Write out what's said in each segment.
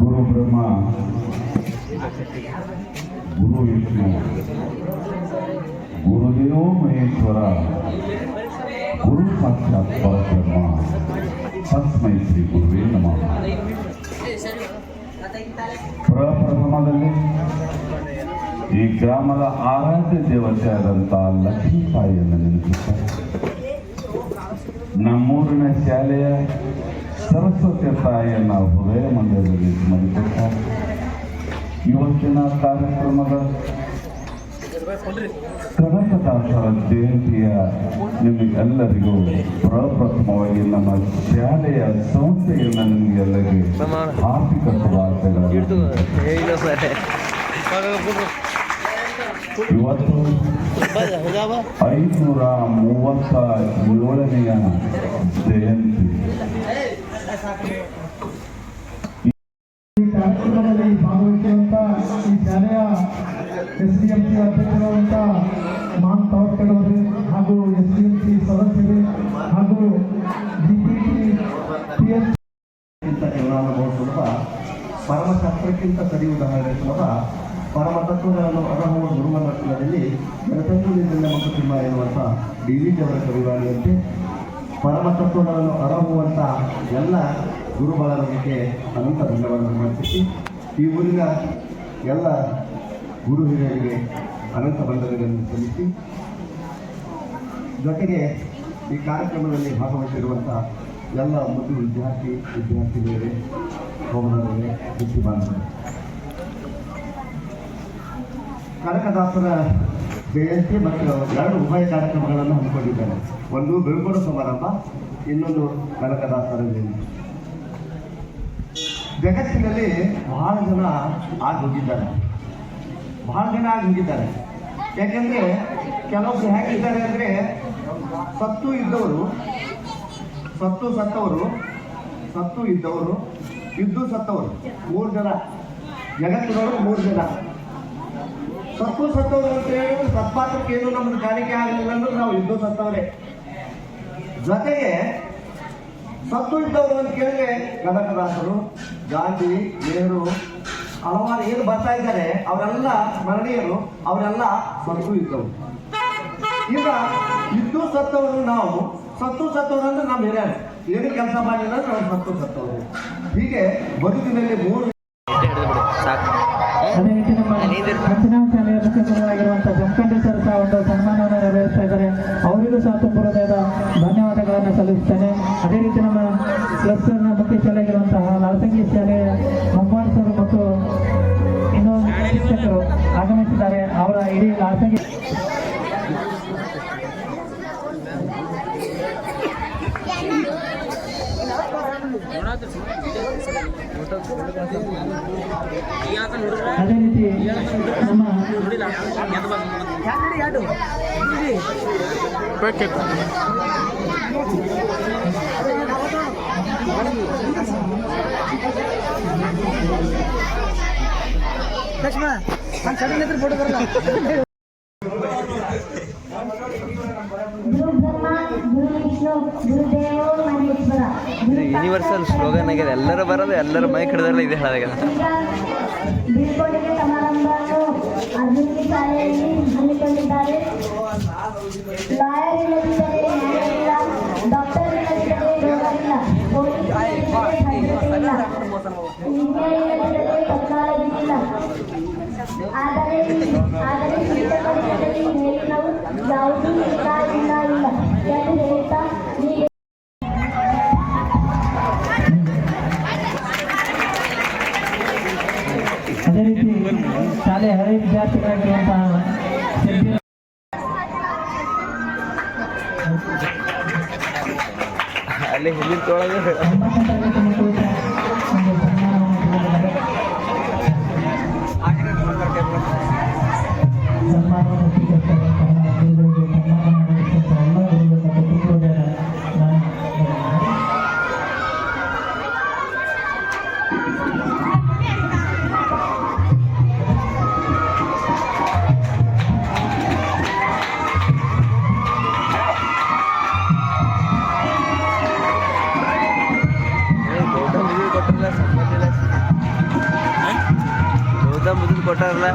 गुरु ब्रह्मा गुरु विष्णु गुरुदेव महेश्वर गुरु साक्षात् परब्रह्म तस्मै ಶ್ರೀ ಗುರುವೇ ನಮಃ. ಪ್ರಪ್ರಥಮದಲ್ಲಿ ಈ ಗ್ರಾಮದ ಆರಾಧ್ಯ ದೇವತೆಯಾದಂಥ ಲಕ್ಷ್ಮೀ ತಾಯಿಯನ್ನು ನೆನೆಸುತ್ತಾರೆ. ನಮ್ಮೂರಿನ ಶಾಲೆಯ ಸರಸ್ವತಿ ತಾಯಿಯನ್ನು ಹೃದಯ ಮಂದಿರದಲ್ಲಿ ಸ್ಮರಿಸುತ್ತಾರೆ. ಇವತ್ತಿನ ಕಾರ್ಯಕ್ರಮದ ಕನಕದಾಸರ ಜಯಂತಿಯ ನಿಮಗೆಲ್ಲರಿಗೂ ಪ್ರಪ್ರಥಮವಾಗಿ ನಮ್ಮ ಶಾಲೆಯ ಸಂಸ್ಥೆಯಿಂದ ನಿಮಗೆಲ್ಲರಿಗೆ ಆರ್ಥಿಕ ಶುಭಾಶಯಗಳು. ಇವತ್ತು 537ನೆಯ ಜಯಂತಿ. ಕಾರ್ಯಕ್ರಮದಲ್ಲಿ ಭಾಗವಹಿಸುವಂತ ಈ ಶಾಲೆಯ SDMC ಅಧ್ಯಕ್ಷರಾದಂಥ ಮಾನ್ ತಾವರ್ಕರ್ ಅವರು ಹಾಗೂ SDMC ಸದಸ್ಯರು ಹಾಗೂ ಸುಲಭ, ಪರಮಶಾಸ್ತ್ರಕ್ಕಿಂತ ಸರಿ ಉದಾಹರಣೆ ಸುಲಭ. ಪರಮ ತತ್ವಗಳನ್ನು ಅರಹುವ ಗುರುವನದಲ್ಲಿ ಜನತಂತ್ರದಿಂದ ಮಂಕುತಿಮ್ಮ ಎನ್ನುವಂಥ DVG ಅವರ ಕವಿವಾಣಿಯಂತೆ ಪರಮ ತತ್ವಗಳನ್ನು ಅರಹುವಂಥ ಎಲ್ಲ ಗುರುಬಾಲರಿಗೆ ಅನಂತ ಧನ್ಯವಾದಗಳನ್ನು ಅರ್ಪಿಸಿ ಈ ಊರಿನ ಎಲ್ಲ ಗುರು ಹಿರಿಯರಿಗೆ ಅನಂತ ವಂದನೆಗಳನ್ನು ಸಲ್ಲಿಸಿ, ಜೊತೆಗೆ ಈ ಕಾರ್ಯಕ್ರಮದಲ್ಲಿ ಭಾಗವಹಿಸಿರುವಂಥ ಎಲ್ಲ ಮುದ್ದು ವಿದ್ಯಾರ್ಥಿನಿಯರೇ, ಸೋಮನವರೇ, ಬುದ್ಧಿಮಾನವರೇ, ಕನಕದಾಸರ ಜಯಂತಿ ಮತ್ತು 2 ಉಭಯ ಕಾರ್ಯಕ್ರಮಗಳನ್ನು ಹಮ್ಮಿಕೊಂಡಿದ್ದಾರೆ. ಒಂದು ಬೀಳ್ಕೊಡು ಸಮಾರಂಭ, ಇನ್ನೊಂದು ಕನಕದಾಸರ ಜಯಂತಿ. ಜಗತ್ತಿನಲ್ಲಿ ಬಹಳ ಜನ ಆಗಿ ಹೋಗಿದ್ದಾರೆ. ಯಾಕೆಂದರೆ ಕೆಲವೊಬ್ರು ಹೇಗಿದ್ದಾರೆ ಅಂದರೆ ಸತ್ತು ಇದ್ದವರು, ಇದ್ದು ಸತ್ತವರು 3 ಜನ. ಜಗತ್ತಿನವರು 3 ಜನ. ಸತ್ತವರು ಅಂತ ಹೇಳಿದ್ರೆ ಸತ್ಪಾತ್ರಕ್ಕೆ ಏನು ನಮ್ಮದು ಕಾಣಿಕೆ ಆಗಲಿಲ್ಲ ಅಂದ್ರೆ ನಾವು ಇದ್ದು ಸತ್ತವರೇ. ಜೊತೆಗೆ ಸತ್ತು ಇದ್ದವರು ಅಂತ ಕೇಳಿದ್ರೆ ಕನಕದಾಸರು, ಗಾಂಧಿ, ನೆಹರು, ಹಲವಾರು ಏನು ಬರ್ತಾ ಇದ್ದಾರೆ ಅವರೆಲ್ಲ ಸ್ಮರಣೀಯರು, ಅವರೆಲ್ಲ ಸತ್ತು ಇದ್ದವರು. ಈಗ ಇದ್ದು ಸತ್ತವರು ನಾವು, ಸತ್ತವರು ಅಂದ್ರೆ ನಾವು ಹಿರಿಯರು, ಏನು ಕೆಲಸ ಮಾಡಿಲ್ಲ ಅಂದ್ರೆ ನಾವು ಸತ್ತವರು. ಹೀಗೆ ಬದುಕಿನಲ್ಲಿ 3. ಅದೇ ರೀತಿ ನಮ್ಮ ರಚನಾ ಶಾಲೆಯ ಮುಖ್ಯಸ್ಥರಾಗಿರುವಂಥ ಜಮಖಂಡಿ ಸರ್ ಸಹ ಒಂದು ಸನ್ಮಾನವನ್ನು ನೆರವೇರಿಸ್ತಾ ಇದ್ದಾರೆ. ಅವರಿಗೂ ಸಹ ತುಂಬ ಹೃದಯದ ಧನ್ಯವಾದಗಳನ್ನು ಸಲ್ಲಿಸ್ತೇನೆ. ಅದೇ ರೀತಿ ನಮ್ಮ ಕ್ಲಸ್ಟರ್ನ ಮುಖ್ಯ ಶಾಲೆಯಾಗಿರುವಂತಹ ಲಾಲ್ಸಂಗಿ ಶಾಲೆಯ ಮೊಹಮ್ಮದ್ ಸರ್ ಮತ್ತು ಇನ್ನೂ ಶಿಕ್ಷಕರು ಆಗಮಿಸಿದ್ದಾರೆ. ಅವರ ಇಡೀ ಲಾಲ್ಸಂಗಿ ಅದೇ ರೀತಿ ನಮ್ಮ ಗುರು ಬ್ರಹ್ಮ ಗುರು ವಿಷ್ಣು ಗುರುದೇವೋ ಮಹೇಶ್ವರ. ಯೂನಿವರ್ಸಲ್ ಸ್ಲೋಗನ್ ಆಗಿದೆ, ಎಲ್ಲರೂ ಬರೋದು, ಎಲ್ಲರೂ ಮೈಕ್ ಹಿಡಿದ್ರಲ್ಲ ಇದೆ ಹೇಳೋದಾಗಿದೆ. ಈಗ ಬೀಳ್ಕೊಡುಗೆ ಸಮಾರಂಭವನ್ನು ಅರ್ಜುನಿ ಶಾಲೆಯಲ್ಲಿ ಹಮ್ಮಿಕೊಂಡಿದ್ದಾರೆ. ಲಾಯರ್ ಇಲ್ಲದಿದ್ದರೆ ನ್ಯಾಯ ಇಲ್ಲ, ಡಾಕ್ಟರ್ ಇಲ್ಲದಿದ್ದರೆ ರೋಗ ಇಲ್ಲ, ಪೊಲೀಸ್ ಇಲ್ಲದಿದ್ದರೆ ಭದ್ರತೆ ಇಲ್ಲ, ಇಂಜಿನಿಯರ್ ಇಲ್ಲದಿದ್ದರೆ ಟೆಕ್ನಾಲಜಿ ಇಲ್ಲ. ಆದರೆ ಶಿಕ್ಷಕರಲ್ಲಿ ಮೇಲಿನವು ಯಾವುದೂ ಇಲ್ಲ ಇಲ್ಲ ಇಲ್ಲ ಎಂದು ಹೇಳ್ತಾ ನೀವು ಅದೇ ರೀತಿ ಶಾಲೆ ಹಳೆ ವಿದ್ಯಾರ್ಥಿಗಳಾಗಿರುವಂತಹ ಅಲ್ಲಿ ಹಿಂದಿನ ತೊಳಗೆ 9ನೇ ತರಗತಿ ಮಕ್ಕಳು ಒಂದು ಸನ್ಮಾನವನ್ನು ಸ್ವೀಕರಿಸ್ತಾರೆ. ಗುರುಗಳಿಗೆ ಸನ್ಮಾನ ಮಾಡಿರ್ತಕ್ಕಂಥ ಎಲ್ಲ ಗುರುಗಳ ಮತ್ತು ಗುರುಗಳ ನಾನು ಗೌತಮ್ ಬುದ್ಧ ಕೊಟ್ಟಾರಲ್ಲ.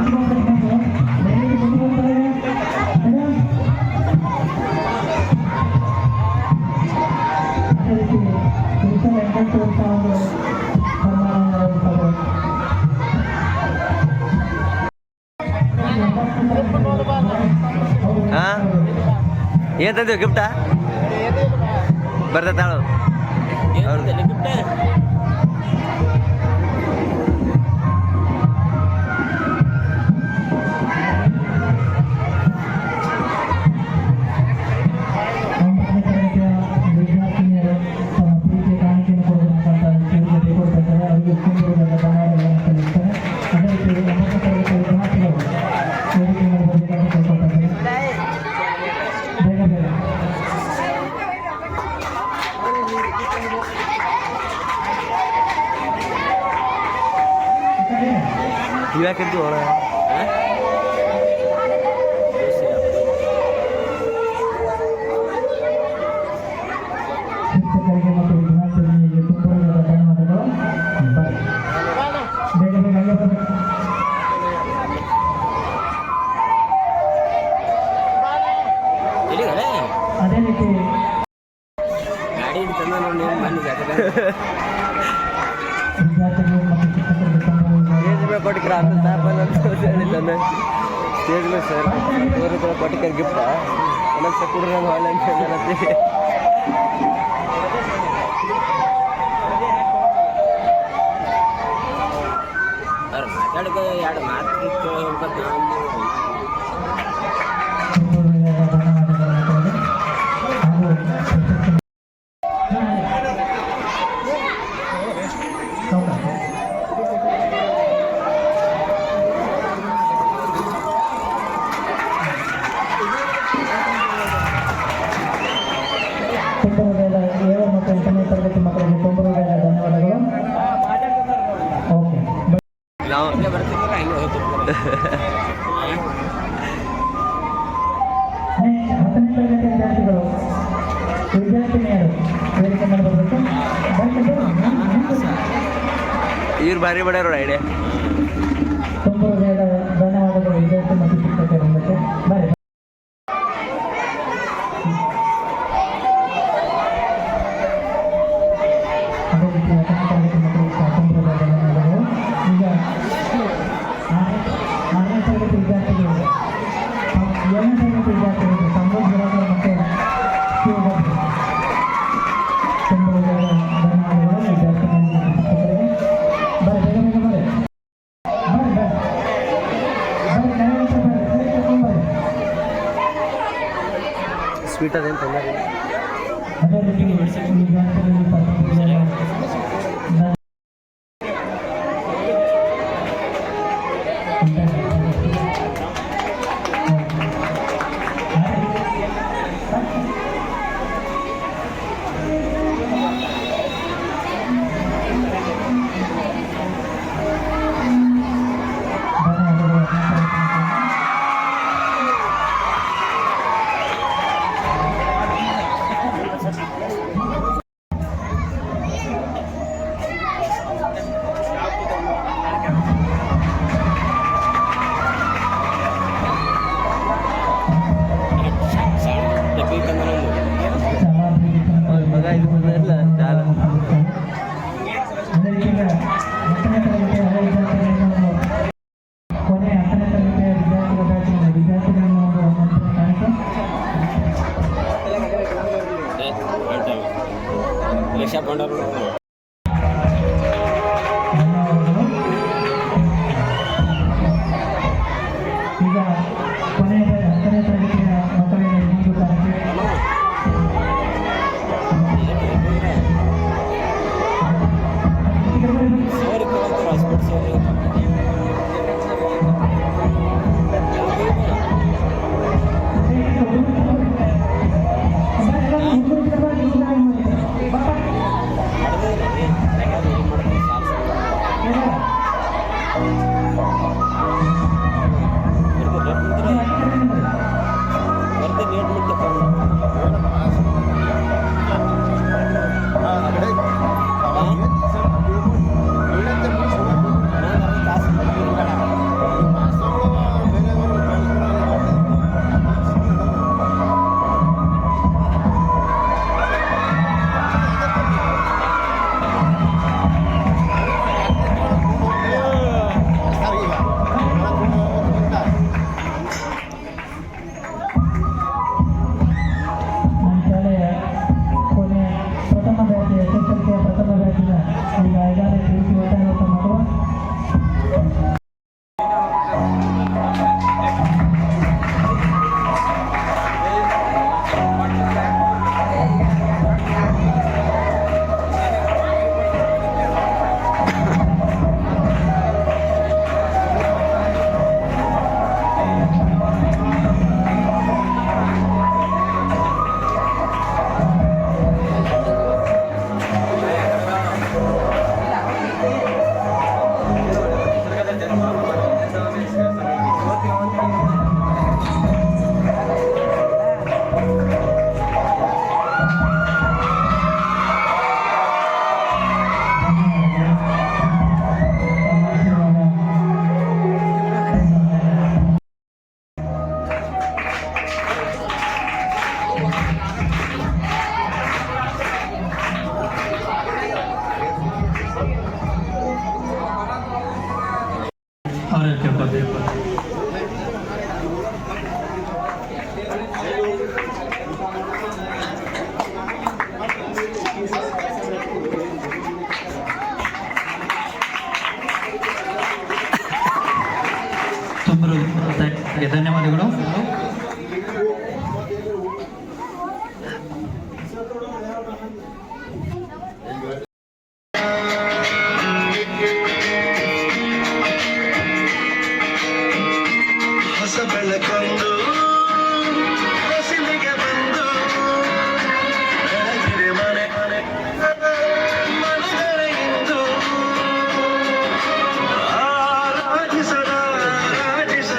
ಹಾಂ ಏನು ತಂದೀವಿ ಗಿಫ್ಟಾ ಬರ್ತೈತಾಳು ಅವ್ರದ್ದು ಗಿಫ್ಟ. ವಿದ್ಯಾರ್ಥಿನಿಯರು ತಮ್ಮ ಪ್ರೀತಿಯ ಕಾಣಿಕೆಯನ್ನು ಕೊಡುವಂತಹ ಸೇವೆಗೆ ಕೊಡ್ತಾರೆ. ಅವರಿಗೆ ಸುಂದರವಾದ ಧನ್ಯವಾದಗಳನ್ನು ಸಲ್ಲಿಸ್ತಾರೆ. ಅದೇ ರೀತಿ 9ನೇ ತರಗತಿ ವಿದ್ಯಾರ್ಥಿಗಳು ವೇದಿಕೆ ಮೇಲೆ ಬರಬೇಕಂತ ಕೇಳ್ಕೊಳ್ತಾರೆ. ಬೇಗ ಬೇಗ ಇವಾಕಂತೂ ಹೊರ ಶಿಕ್ಷಕರಿಗೆ ಮತ್ತು ವಿದ್ಯಾರ್ಥಿಗಳಿಗೆ ತುಂಬಾ ಧನ್ಯವಾದಗಳು. ಬೇಗ ಬೇಗ ಹಂಗೆ ಬರಬೇಕು. ಅದೇ ರೀತಿ ಗಾಡಿ ತಂದ ನೋಡಿ ವಿದ್ಯಾರ್ಥಿಗಳು ಮತ್ತು ಶಿಕ್ಷಕರಿಗೆ ಸ್ಟೇಜ್ ಮೇಲೆ ಕೊಟ್ಟಿಕ್ರ ಅಂತ ತಾಪಲ್ಲ ಅಂತ ಹೇಳಿದ್ದಾನೆ. ಸ್ಟೇಜ್ ಮೇಲೆ ಸರ್ ಇವರು ಕೂಡ ಕೊಟ್ಟಿಕ್ಕಾರ ಗಿಫ್ಟ ಒಂದೊಂದು ಸಹ ಕೊಡ್ರಿ ನಾನು ಹಾಲ್ ಅಂತ ಹೇಳ್ತಾರಂತೆ. ಅವ್ರು ಮಾತಾಡೋದು ಎರಡು ಮಾತು ಹೇಳ್ಬೇಕು ನಾವು. ತುಂಬ ಹೃದಯದ 7 ಮತ್ತು 8ನೇ ತರಗತಿ ಮಕ್ಕಳಿಗೆ ತುಂಬ ಹೃದಯದ ಧನ್ಯವಾದಗಳು. ಓಕೆ ನಾವು ಹಂಗೆ ಬರ್ತಿದ್ರೆ ಹಂಗೆ ಹೋಗ್ತಿರ್ತಾರೆ. 10ನೇ ತರಗತಿ ವಿದ್ಯಾರ್ಥಿಗಳು ವಿದ್ಯಾರ್ಥಿನಿಯರು ವೇದಿಕೆ ಮೇಲೆ ಬರಬೇಕು. ಇವ್ರು ಭಾರಿ ಮಾಡ್ಯಾರ ಐಡಿಯಾ. ತುಂಬ ಹೃದಯದ ಧನ್ಯವಾದಗಳು ವಿದ್ಯಾರ್ಥಿ ಮತ್ತು ಶಿಕ್ಷಕರಿಗೆ. ಬನ್ನಿ ಅದೇ ರೀತಿ 10ನೇ ತರಗತಿ ಮಕ್ಕಳಿಗೆ ತುಂಬ ಹೃದಯದ ಧನ್ಯವಾದಗಳು. ಈಗ 6ನೇ ತರಗತಿ ವಿದ್ಯಾರ್ಥಿಗಳು 7ನೇ ತರಗತಿ ವಿದ್ಯಾರ್ಥಿಗಳಿಗೆ ಸಂತೋಷ್ ಗುರಾಕರ್ ಮತ್ತು ಶಿವಭದ್ರ ತುಂಬ ಹೃದಯದ ಧನ್ಯವಾದಗಳು ವಿದ್ಯಾರ್ಥಿ ಮತ್ತು ಶಿಕ್ಷಕರಿಗೆ. ಬರ್ರಿ ಬೇಗ ಬೇಗ ಬರ್ರಿ. ಸ್ವೀಟ್ ಅದೇನು ತೊಂದರೆ ಇಲ್ಲ. ಅದೇ ರೀತಿ ವಿದ್ಯಾರ್ಥಿಗಳಿಗೆ ಇದು ಬಂದಿಲ್ಲ ಚಾಲ ಅದೇ ರೀತಿ ಈಗ 10ನೇ ತರಗತಿಯ ಹಳೆ ವಿದ್ಯಾರ್ಥಿಗಳನ್ನು ಕೊನೆ 10ನೇ ತರಗತಿಯ ವಿದ್ಯಾರ್ಥಿಗಳನ್ನು ಒಂದು ಕಾರ್ಯಕ್ರಮ ಈಗ ಕೊನೆಯ 10ನೇ ತರಗತಿಯ ಮಕ್ಕಳಿಗೆ ಇನ್ನೊಂದು ಕಾರ್ಯಕ್ರಮ ಧನ್ಯವಾದಗಳು. ಹೊಸ ಬೆಳಕೊಂದು ಹೊಸಿಲಿಗೆ ಬಂದು ಬೆಳಗಿದೆ ಮನೆ ಮನಗಳೆ ಇಂದು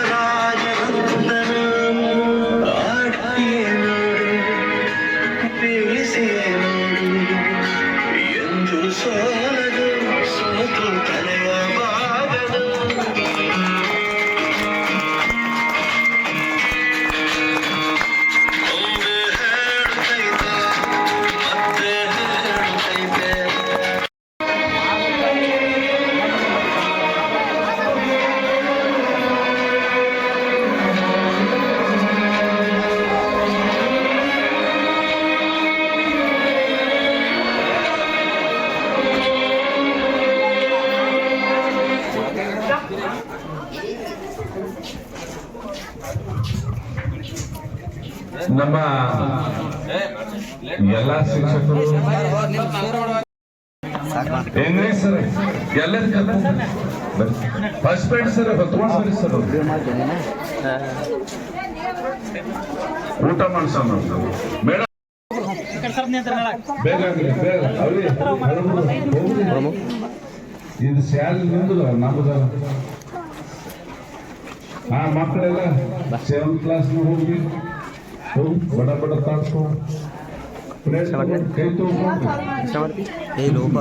ರಾಜರಾಜನಂದನು ಆಡಿಯೇ ನೋಡು ಬೀಳಿಸಿಯೇ ನೋಡು ಎಂದು ಸೋಲದು ಸೋತು ತಲೆಯವಾಗದು. ನಮ್ಮ ಎಲ್ಲ ಶಿಕ್ಷಕರು ಹೆಂಗ್ರಿ ಸರ್ ಎಲ್ಲ ಫಸ್ಟ್ ಪೇಡ್ ಸರ್ ಹೊತ್ಕೊಂಡು ಬರಿ ಸರ್ ಊಟ ಮಾಡ್ಸೋಣ ಮೇಡಮ್ ಬೇಗ ಬೇಗ ಇದು ಸ್ಯಾಲ್ ನಿಂದು ನಮ್ದು ಹಾ ಮಕ್ಕಳೆಲ್ಲ 7th ಕ್ಲಾಸ್ ಹೋಗಿ ಬಡ ಬಡ ತಾಡ್ಕೊ ಕೈ ತಗೊಂಡು ಏ ಲೋಪ